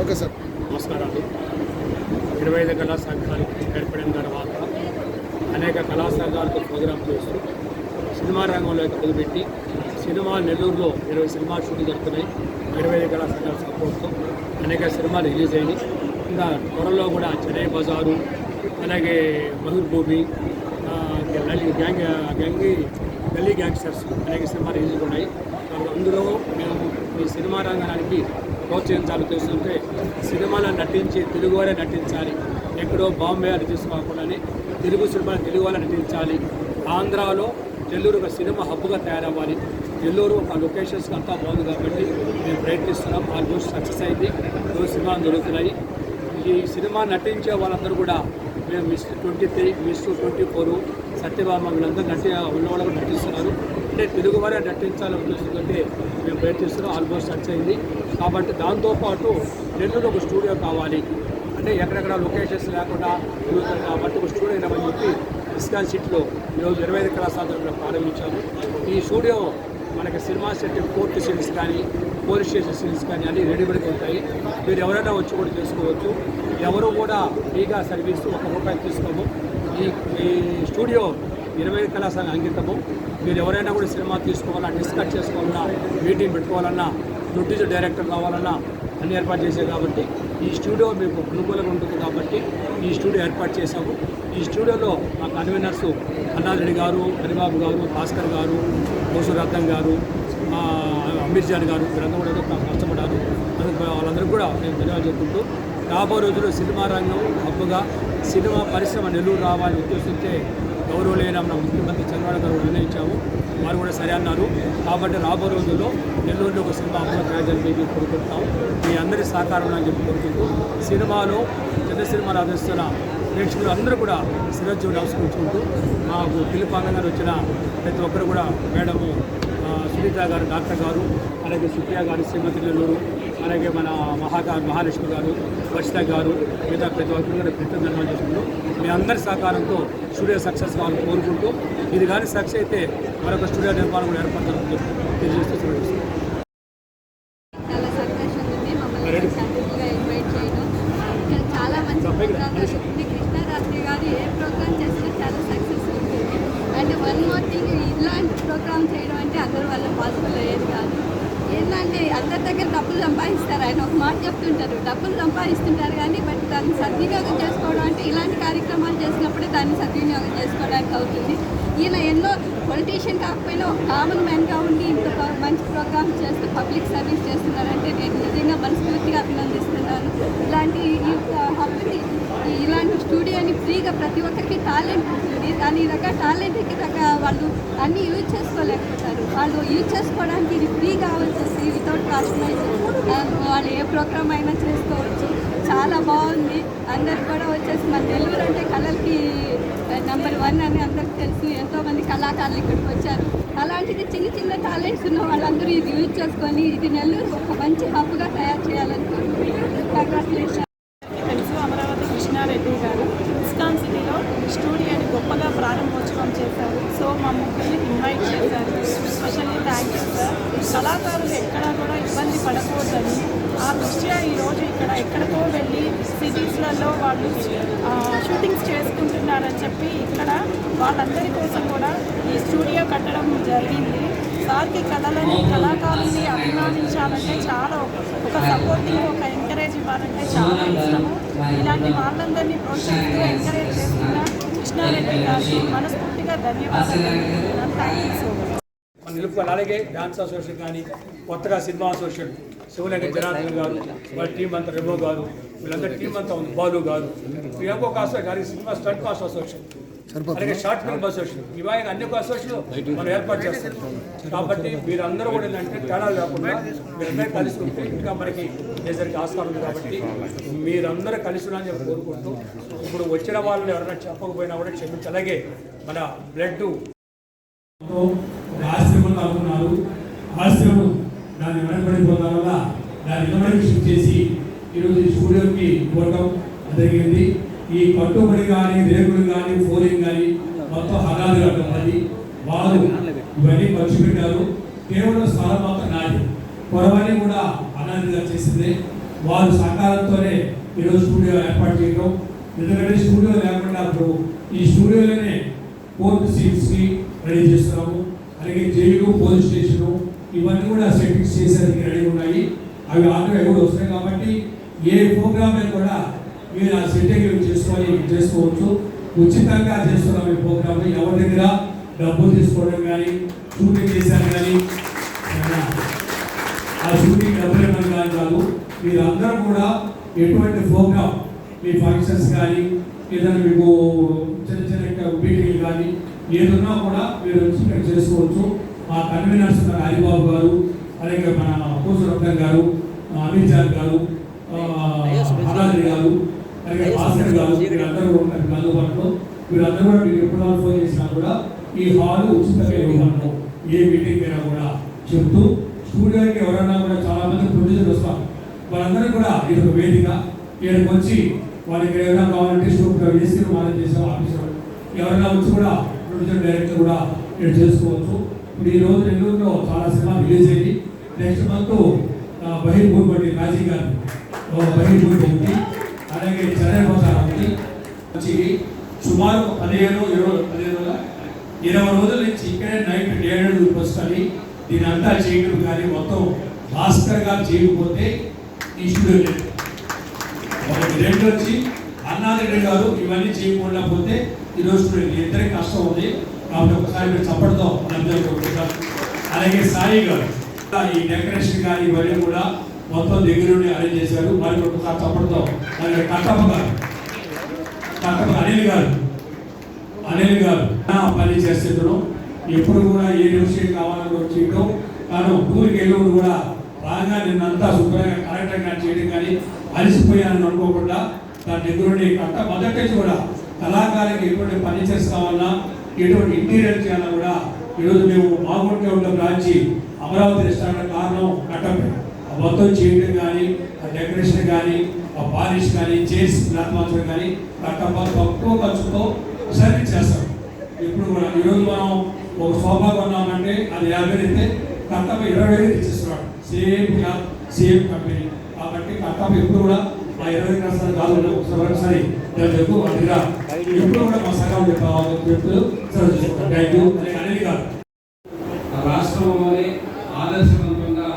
Okay sir. నమస్కారాలు. 25 కళా సంఘాలు ఏర్పడిన తర్వాత అనేక కళా సంఘాలతో ప్రోగ్రాం చేస్తూ సినిమా రంగంలోకి అడుగుపెట్టి సినిమా నెల్లూరులో 20 సినిమా షూటింగ్ జరుగుతున్నాయి. 25 కళా సంఘాల సపోర్ట్తో అనేక సినిమాలు రిలీజ్ అయినాయి. ఇంకా త్వరలో కూడా చెన్నై బజారు, అలాగే మహబూబీ, గల్లీ గ్యాంగ్స్టర్స్ అనేక సినిమాలు రిలీజ్ ఉన్నాయి. అందులో మేము ఈ సినిమా రంగానికి ప్రోత్సహించాలి తెలుస్తుంటే సినిమాలో నటించి తెలుగువారే నటించాలి, ఎక్కడో బాంబే అని తీసుకోకుండానే తెలుగు సినిమాలు తెలుగు వాళ్ళే నటించాలి. ఆంధ్రాలో నెల్లూరు ఒక సినిమా హబ్గా తయారవ్వాలి. నెల్లూరు ఒక లొకేషన్స్ అంతా బాగుంది కాబట్టి మేము ప్రయత్నిస్తున్నాం. ఆల్మోస్ట్ సక్సెస్ అయింది. 2 సినిమాలు దొరుకుతున్నాయి. ఈ సినిమా నటించే వాళ్ళందరూ కూడా మేము మిస్ 23, మిస్ 24, సత్యభామ వీళ్ళందరూ ఉన్నవాళ్ళు కూడా నటిస్తున్నారు. అంటే తెలుగు వారే నటించాలని ఉద్దేశంతో మేము ప్రయత్నిస్తున్నాం. ఆల్మోస్ట్ సక్సెస్ అయింది. కాబట్టి దాంతోపాటు నెల్లూరు ఒక స్టూడియో కావాలి, అంటే ఎక్కడెక్కడ లొకేషన్స్ లేకుండా తిరుగుతారు కాబట్టి ఒక స్టూడియో ఇవ్వమని చెప్పి ఇస్కాన్ సిటీలో ఈరోజు 25 కళాశాలలో ప్రారంభించాము. ఈ స్టూడియో మనకి సినిమా సెట్, కోర్టు సీన్స్ కానీ పోలీస్ స్టేషన్ సీన్స్ కానీ అన్నీ రెడీమేడ్గా ఉంటాయి. మీరు ఎవరైనా వచ్చి కూడా చేసుకోవచ్చు. ఎవరు కూడా ఫ్రీగా సర్వీస్ ₹1 తీసుకోము. ఈ స్టూడియో 25 కళాశాల అంకితము. మీరు ఎవరైనా కూడా సినిమా తీసుకోవాలన్నా, డిస్కస్ చేసుకోవాలన్నా, మీటింగ్ పెట్టుకోవాలన్నా, ప్రొడ్యూసర్ డైరెక్టర్ కావాలన్నా అన్ని ఏర్పాటు చేసాం. కాబట్టి ఈ స్టూడియో మీకు అనుకూలంగా ఉంటుంది కాబట్టి ఈ స్టూడియో ఏర్పాటు చేశాము. ఈ స్టూడియోలో మా కన్వీనర్స్ అన్నారెడ్డి గారు, హరిబాబు గారు, భాస్కర్ గారు, కోసూరత్నం గారు, అమీర్ జాన్ గారు వీరందరూ కూడా కష్టపడ్డారు. వాళ్ళందరికీ కూడా నేను ధన్యవాదాలు చెప్పుకుంటూ రాబో రోజుల్లో సినిమా రంగం హబ్బుగా సినిమా పరిశ్రమ నెల్లూరు రావాలని ఉద్దేశించే గౌరవలేని మన ముఖ్యమంత్రి చంద్రబాబు గారు నిర్ణయించాము. వారు కూడా సరే అన్నారు. కాబట్టి రాబో రోజుల్లో నెల్లూరులో ఒక సినిమా హబ్బుగా తయారు చేయాలని కోరుకుంటున్నాం. మీ అందరి సహకారం అని చెప్పి కోరుకుంటూ సినిమాలో చిన్న సినిమాలు ఆదరిస్తున్న ప్రేక్షకులు అందరూ కూడా శిరజ్జుడు నమస్కరించుకుంటూ మాకు పిలుపాంగంగా వచ్చిన ప్రతి ఒక్కరు కూడా మేడము సునీత గారు, డాక్టర్ గారు, అలాగే సుప్రియ గారు, శ్రీమతి నెల్లూరు, అలాగే మన మహాలక్ష్మి గారు, వర్షిత గారు, మిగతా ప్రతి ఒక్కరు కూడా ధన్యవాదాలు చేసుకుంటూ మీ అందరి సహకారంతో స్టూడియో సక్సెస్ కావాలని కోరుకుంటూ ఇది కానీ సక్సెస్ అయితే మరొక స్టూడియో నిర్మాణం కూడా ఏర్పడతారని తెలియజేస్తూ చూడండి. చాలా సంతోషంగా ఉంది మమ్మల్ని సభ్యులుగా ఇన్వైట్ చేయడం. ఇక్కడ చాలా మంచి ప్రోగ్రామ్ జరుగుతుంది. కృష్ణారాత్రి గారు ఏ ప్రోగ్రామ్ చేసినా చాలా సక్సెస్ ఉంటుంది. అండ్ వన్ మోర్ థింగ్, ఇలాంటి ప్రోగ్రామ్ చేయడం అంటే అందరి వల్ల పాసిబుల్ అయ్యేది కాదు. ఏంటంటే అందరి దగ్గర డబ్బులు సంపాదిస్తారు. ఆయన ఒక మాట చెప్తుంటారు, డబ్బులు సంపాదిస్తుంటారు కానీ బట్ దాన్ని సద్వినియోగం చేసుకోవడం అంటే ఇలాంటి కార్యక్రమాలు చేసినప్పుడే దాన్ని సద్వినియోగం చేసుకోవడానికి అవుతుంది. ఈయన ఎన్నో పొలిటీషియన్ కాకపోయినా ఒక కామన్ మ్యాన్గా ఉండి ఇంత మంచి ప్రోగ్రామ్స్ చేస్తూ పబ్లిక్ సర్వీస్ చేస్తున్నారంటే నేను నిజంగా మనస్ఫూర్తిగా అభినందిస్తున్నాను. ఇలాంటి హబ్ని, ఇలాంటి స్టూడియోని ఫ్రీగా ప్రతి ఒక్కరికి టాలెంట్ ఉంటుంది. దాని దగ్గర టాలెంట్కి దగ్గర వాళ్ళు అన్నీ యూజ్ చేసుకోలేకపోతారు. వాళ్ళు యూజ్ చేసుకోవడానికి ఇది ఫ్రీ కావాల్సి వస్తుంది. వితౌట్ కాస్టమైజ్ వాళ్ళు ఏ ప్రోగ్రామ్ అయినా చేసుకోవచ్చు. చాలా బాగుంది. అందరు కూడా వచ్చేసి మన నెల్లూరు అంటే కళలకి నెంబర్ 1 అని అందరికి తెలుసు. ఎంతోమంది కళాకారులు ఇక్కడికి వచ్చారు. అలాంటిది చిన్న చిన్న టాలెంట్స్ ఉన్న వాళ్ళందరూ ఇది యూజ్ చేసుకొని ఇది నెల్లూరు ఒక మంచి హబ్గా తయారు చేయాలని కంగ్రాచులేషన్. తెలుసు అమరావతి కృష్ణారెడ్డి గారు ఇస్కాన్ సిటీలో స్టూడియోని గొప్పగా ప్రారంభోత్సవం చేశారు. సో మా ముగ్గురిని ఇన్వైట్ చేశారు. Specially thank you sir. కళాకారులు ఎక్కడా కూడా ఇబ్బంది పడకూడదని ఆ దృష్ట్యా ఈరోజు ఇక్కడ ఎక్కడికో వెళ్ళి సిటీస్లలో వాళ్ళు షూటింగ్స్ చేసుకుంటున్నారని చెప్పి ఇక్కడ వాళ్ళందరి కోసం కూడా ఈ స్టూడియో కట్టడం జరిగింది. సార్కి కళాకారుల్ని అభిమానించాలంటే చాలా ఒక సపోర్టింగ్, ఒక ఎంకరేజ్ ఇవ్వాలంటే చాలా ఇష్టము. ఇలాంటి వాళ్ళందరినీ ప్రోత్సహిస్తూ ఎంకరేజ్ చేస్తున్న కృష్ణారెడ్డి గారికి మనస్ఫూర్తిగా ధన్యవాదాలు. Thank you so much. మన నిలుపుకోవాలి. అలాగే డాన్స్ అసోసియేషన్ కానీ కొత్తగా సినిమా అసోసియేషన్ శివలేని జనార్దన్ గారు, వాళ్ళ టీం అంతా, రెమో గారు, వీళ్ళందరి టీం అంతా ఉంది, బాలు గారు, ఇంకొక association cinema stunt master association, అలాగే షార్ట్ ఫిల్మ్ అసోసియేషన్, ఇవాళ అన్ని అసోసియేషన్లు మనం ఏర్పాటు చేస్తాం. కాబట్టి మీరందరూ కూడా ఏంటంటే తేడా లేకుండా మీరందరూ కలుసుకుంటే ఇంకా మనకి చేసరికి ఆస్కారం ఉంది. కాబట్టి మీరందరూ కలిసి ఉన్నారని చెప్పి కోరుకుంటూ ఇప్పుడు వచ్చిన వాళ్ళు ఎవరైనా చెప్పకపోయినా కూడా క్షమించి, అలాగే మన బ్లడ్ ఆశ్రమం అనుకున్నారు. ఆశ్రమం దాన్ని వెనకబడిపోవడం వల్ల దాన్ని ఇన్వెస్టిగేషన్ చేసి ఈరోజు ఈ స్టూడియోకి ఇవ్వడం జరిగింది. ఈ కట్టుబడి కానీ, రేకులు కానీ, ఫోలింగ్ కానీ మొత్తం హనాలు కట్టమని వారు ఇవన్నీ ఖర్చు పెట్టారు. కేవలం స్థలం మాత్రం నాది, పొరవని కూడా అనాదిగా చేసిందే. వారి సహకారంతోనే ఈరోజు స్టూడియో ఏర్పాటు చేయడం. ఎందుకంటే స్టూడియో లేకుండా ఇప్పుడు ఈ స్టూడియోలోనే కోర్టు సీట్స్కి రెడీ చేస్తున్నాము. అలాగే జైలు, పోలీస్ స్టేషను ఇవన్నీ కూడా సెట్టింగ్స్ చేసేందుకు రెడీ ఉన్నాయి. అవి ఆల్రెడీ కూడా వస్తాయి కాబట్టి ఏ ప్రోగ్రామ్ అయినా కూడా మీరు ఆ సెట్టింగ్ చేసుకోవచ్చు. ఉచితంగా చేస్తున్నాం ఈ ప్రోగ్రామ్. ఎవరి దగ్గర డబ్బులు తీసుకోవడం కానీ, షూటింగ్ చేశారు కానీ, ఆ షూటింగ్ డబ్బులు ఇవ్వడం కానీ కాదు. మీరందరూ కూడా ఎటువంటి ప్రోగ్రామ్, మీ ఫంక్షన్స్ కానీ, ఏదైనా మీకు చిన్న చిన్న మీటింగ్లు కానీ ఏదన్నా కూడా మీరు వచ్చి ఇక్కడ చేసుకోవచ్చు. మా కన్వీనర్స్ ఉన్నారు, హరిబాబు గారు, అలాగే మన పూసరత్నం గారు, అమిత్ జాన్ గారు, అనాలి గారు, అలాగే భాస్కర్ గారు, వీళ్ళందరూ ఉన్నారు అందుబాటులో. వీళ్ళందరూ కూడా మీరు ఎప్పుడు ఫోన్ చేసినా కూడా ఈ హాల్ ఉచితంగా ఇవ్వగలను. ఏ మీటింగ్ అయినా కూడా చెప్తూ స్టూడియోకి ఎవరైనా కూడా చాలా మంది ప్రొడ్యూసర్ వస్తారు. వాళ్ళందరూ కూడా ఇది ఒక వేదిక. ఇక్కడికి వచ్చి వాళ్ళకి ఏదైనా కావాలంటే స్టూడియో వేసి మనం చేసే ఆఫీసర్ ఎవరైనా వచ్చి కూడా ప్రొడ్యూసర్ డైరెక్టర్ కూడా ఇక్కడ చేసుకోవచ్చు. ఇప్పుడు ఈ రోజు నెల్లూరులో చాలా సినిమా రిలీజ్ అయ్యి నెక్స్ట్ మంత్ బహిర్భూమి రాజీ గారు బహిర్భూమి ఉంది, అలాగే చెన్నై బజార్ ఉంది. వచ్చి సుమారు 20 రోజుల నుంచి ఇక్కడే నైట్ డేడు వస్తుంది. దీని అంతా చేయడం కానీ మొత్తం భాస్కర్ గారు చేయకపోతే ఈ స్టూడియో లేదు. ఒకటి రెండు వచ్చి అన్నారెడ్డి గారు ఇవన్నీ చేయకుండా పోతే ఈరోజు స్టూడియో ఇద్దరికి కష్టం ఉంది. కాబట్టి ఒకసారి మీరు చప్పటితో లబ్ధి. అలాగే సాయి గారు ఈ డెకరేషన్ కానీ ఇవన్నీ కూడా మొత్తం దగ్గర నుండి అరేంజ్ చేశారు. మరి ఒకసారి చప్పటితో. అలాగే కట్టప్ప అనిల్ గారు పని చేస్తున్నాం. ఎప్పుడు కూడా ఏ విషయం కావాలని చేయడం కానీ ఊరికి వెళ్ళి కూడా బాగా నిన్నంతా శుభ్రంగా కరెక్ట్గా చేయడం కానీ అలసిపోయానని అనుకోకుండా దాని దగ్గరుండి కట్ట మొదటి నుంచి కూడా కళాకారులకు ఎటువంటి ఫర్నిచర్స్ కావాలన్నా, ఎటువంటి ఇంటీరియర్ చేయాలన్నా కూడా ఈరోజు మేము మాగుంటే ఉన్న బ్రాంచి అమరావతి రెస్టారెంట్ కారణం కట్టండి. మొత్తం చేయడం కానీ, ఆ డెకరేషన్ కానీ, ఆ పాలిష్ కానీ, చైర్స్ గ్లాస్ కానీ కట్టప్ప తక్కువ ఖర్చుతో సర్వీస్ చేస్తాం. ఇప్పుడు కూడా ఈరోజు మనం ఒక సోఫా కొన్నామంటే అది 50 అయితే కట్టప్ప 20 ఇచ్చిస్తున్నాడు. సేమ్ కంపెనీ కాబట్టి కట్టప్ప ఎప్పుడు కూడా ఆ 20 కాదు ఒకసారి ఎక్కువ అదిగా ఎప్పుడు కూడా మా సగం చెప్తూ థ్యాంక్ యూ. అనిల్ గారు రాష్ట్రంలోనే ఆదర్శవంతంగా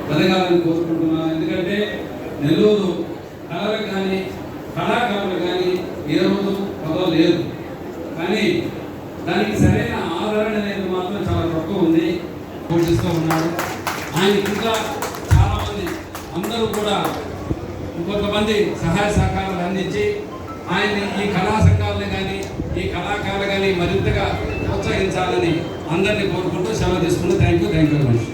బతకాలని కోరుకుంటున్నాను. ఎందుకంటే నెల్లూరు కళలకు కానీ కళాకారులు కానీ ఏ రోజు పదవి లేదు, కానీ దానికి సరైన ఆదరణ అనేది మాత్రం చాలా తక్కువ ఉంది. పోషిస్తూ ఉన్నాడు ఆయన. ఇంకా చాలామంది అందరూ కూడా ఇంకొంతమంది సహాయ సహకారాలు అందించి ఆయన్ని ఈ కళా సంఘాలను కానీ ఈ కళాకారులు కానీ మరింతగా ప్రోత్సహించాలని అందరినీ కోరుకుంటూ సెలవు తీసుకుంటూ థ్యాంక్ యూ వెరీ మచ్.